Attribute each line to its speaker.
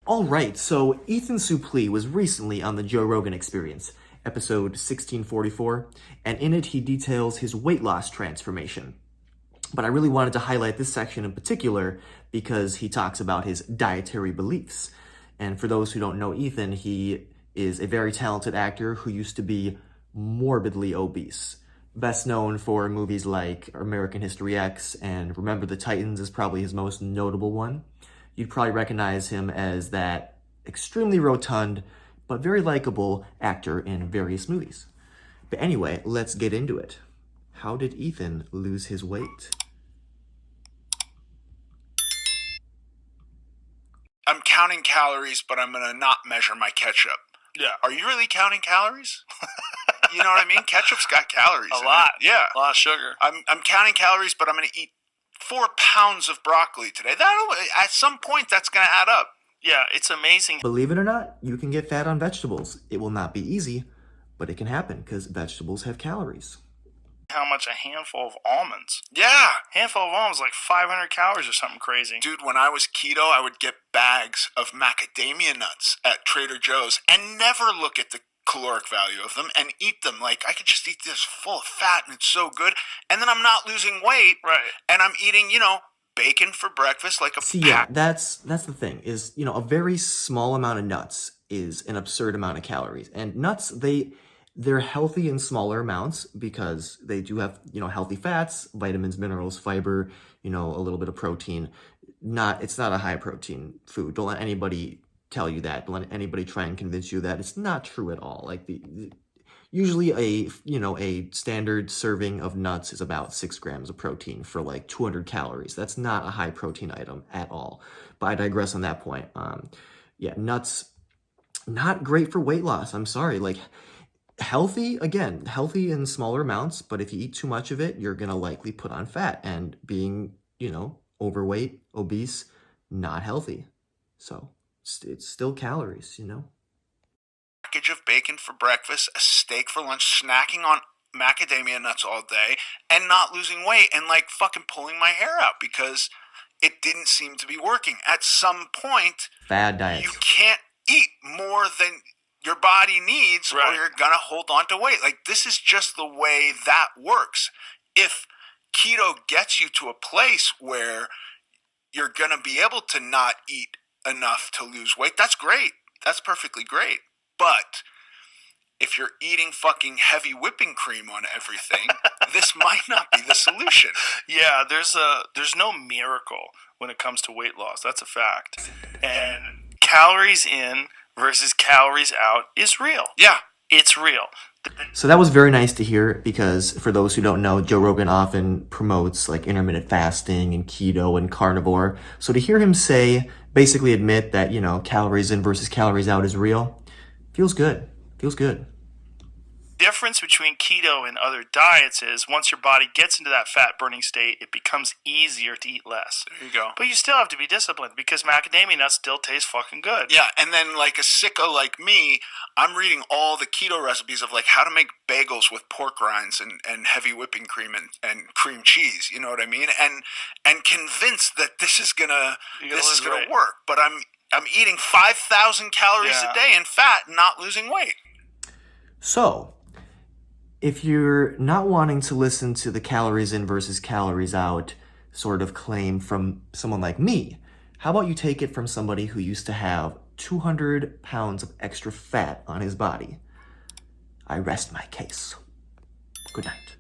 Speaker 1: All right, so Ethan Suplee was recently on the Joe Rogan Experience, episode 1644, and in it he details his weight loss transformation. But I really wanted to highlight this section in particular because he talks about his dietary beliefs. And for those who don't know Ethan, he is a very talented actor who used to be morbidly obese. Best known for movies like American History X and Remember the Titans is probably his most notable one. You'd probably recognize him as that extremely rotund, but very likable actor in various movies. But anyway, let's get into it. How did Ethan lose his weight?
Speaker 2: I'm counting calories, but I'm going to not measure my ketchup.
Speaker 3: Yeah.
Speaker 2: Are you really counting calories? You know what I mean? Ketchup's got calories.
Speaker 3: A lot.
Speaker 2: Yeah.
Speaker 3: A lot of sugar.
Speaker 2: I'm counting calories, but I'm going to eat 4 pounds of broccoli today. At some point, that's going to add up.
Speaker 3: Yeah, it's amazing.
Speaker 1: Believe it or not, you can get fat on vegetables. It will not be easy, but it can happen because vegetables have calories.
Speaker 3: How much a handful of almonds?
Speaker 2: Yeah.
Speaker 3: Handful of almonds, like 500 calories or something crazy.
Speaker 2: Dude, when I was keto, I would get bags of macadamia nuts at Trader Joe's and never look at the caloric value of them and eat them. Like, I could just eat this full of fat and it's so good. And then I'm not losing weight.
Speaker 3: Right.
Speaker 2: And I'm eating, bacon for breakfast like a
Speaker 1: See, yeah, that's the thing is, a very small amount of nuts is an absurd amount of calories. And nuts, they're healthy in smaller amounts because they do have, healthy fats, vitamins, minerals, fiber, a little bit of protein. It's not a high protein food. Don't let anybody tell you that. Don't let anybody try and convince you that it's not true at all. Like usually a standard serving of nuts is about 6 grams of protein for like 200 calories. That's not a high protein item at all. But I digress on that point. Nuts, not great for weight loss. I'm sorry. Like, healthy in smaller amounts, but if you eat too much of it, you're going to likely put on fat, and being, overweight, obese, not healthy. So it's still calories,
Speaker 2: package of bacon for breakfast, a steak for lunch, snacking on macadamia nuts all day, and not losing weight, and like fucking pulling my hair out because it didn't seem to be working. At some point,
Speaker 1: fad diets.
Speaker 2: You can't eat more than your body needs,
Speaker 3: right,
Speaker 2: or you're gonna hold on to weight. Like, this is just the way that works. If keto gets you to a place where you're gonna be able to not eat enough to lose weight, that's great. That's perfectly great. But if you're eating fucking heavy whipping cream on everything, this might not be the solution.
Speaker 3: Yeah, there's no miracle when it comes to weight loss. That's a fact. And calories in versus calories out is real.
Speaker 2: Yeah.
Speaker 3: It's real.
Speaker 1: So that was very nice to hear because for those who don't know, Joe Rogan often promotes like intermittent fasting and keto and carnivore. So to hear him basically admit that, calories in versus calories out is real, feels good. Feels good.
Speaker 3: Difference between keto and other diets is once your body gets into that fat burning state, it becomes easier to eat less.
Speaker 2: There you go.
Speaker 3: But you still have to be disciplined because macadamia nuts still taste fucking good.
Speaker 2: Yeah, and then like a sicko like me, I'm reading all the keto recipes of like how to make bagels with pork rinds and heavy whipping cream and cream cheese. You know what I mean? And convinced that this is gonna work. But I'm eating 5,000 calories a day in fat and not losing weight.
Speaker 1: So, if you're not wanting to listen to the calories in versus calories out sort of claim from someone like me, how about you take it from somebody who used to have 200 pounds of extra fat on his body? I rest my case. Good night.